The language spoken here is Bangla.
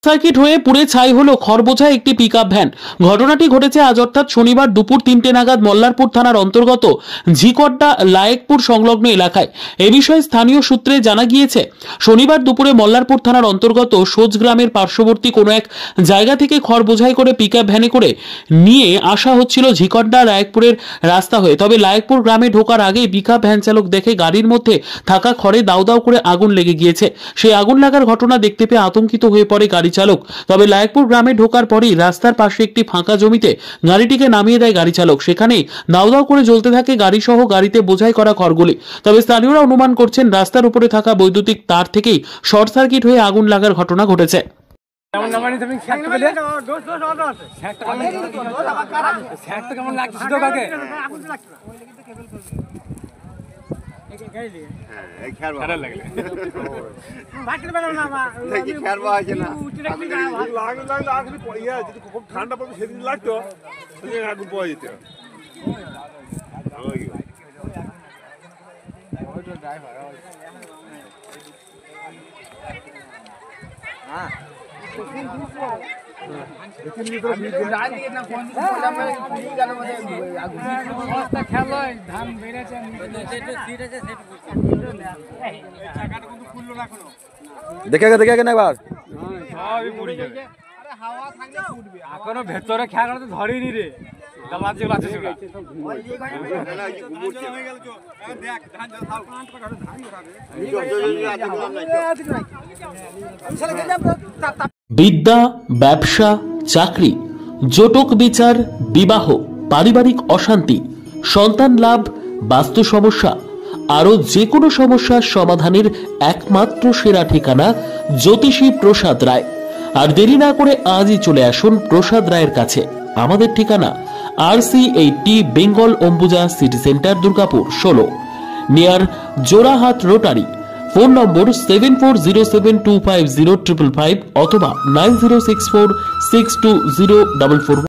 সার্কিট হয়ে পুড়ে ছাই হলো খড়বোঝা একটি পিকআপ ভ্যান। ঘটনাটি ঘটেছে আজ অর্থাৎ শনিবার দুপুর 3টে নাগাদ মল্লারপুর থানার অন্তর্গত ঝিকড্ডা লায়েকপুর সংলগ্ন এলাকায়। এ বিষয়ে স্থানীয় সূত্রে জানা গিয়েছে, শনিবার দুপুরে মল্লারপুর থানার অন্তর্গত সোজ গ্রামের পার্শ্ববর্তী কোনো এক জায়গা থেকে খড় বোঝাই করে পিকআপ ভ্যানে করে নিয়ে আসা হচ্ছিল ঝিকড্ডা লায়েকপুরের রাস্তা হয়ে। তবে লায়েকপুর গ্রামে ঢোকার আগেই পিকআপ ভ্যান চালক দেখে গাড়ির মধ্যে থাকা খড়ে দাউ দাউ করে আগুন লেগে গিয়েছে। সেই আগুন লাগার ঘটনা দেখতে পেয়ে আতঙ্কিত হয়ে পড়ে গাড়ি চালক। তবে লায়েকপুর গ্রামে ঢোকার পরেই রাস্তার পাশে একটি ফাঁকা জমিতে গাড়িটিকে নামিয়ে দেয় গাড়ি চালক। সেখানেই দাউ দাউ করে জ্বলতে থাকে গাড়ি সহ গাড়িতে বোঝাই করা খড়গুলি। তবে স্থানীয়রা অনুমান করছেন রাস্তার উপরে থাকা বৈদ্যুতিক তার থেকেই শর্ট সার্কিট হয়ে আগুন লাগার ঘটনা ঘটেছে। ঠান্ডা পড়বে সেদিন লাগতো আগুন পাওয়া যেত। দেখে না এবার এখনো ভেতরে খেয়াল করতে ধরিনি রে। বিদ্যা, ব্যবসা, চাকরি, জটক বিচার, বিবাহ, পারিবারিক অশান্তি, সন্তান লাভ, বাস্তু সমস্যা, আরো যে কোনো সমস্যার সমাধানের একমাত্র সেরা ঠিকানা জ্যোতিষী প্রসাদ রায়। আর দেরি না করে আজই চলে আসুন প্রসাদ রায়ের কাছে। আমাদের ঠিকানা RC80 Bengal Ambuja city centre, Durgapur 16, near Jorhat rotary. Phone নম্বর 7407250555 অথবা 9064620444।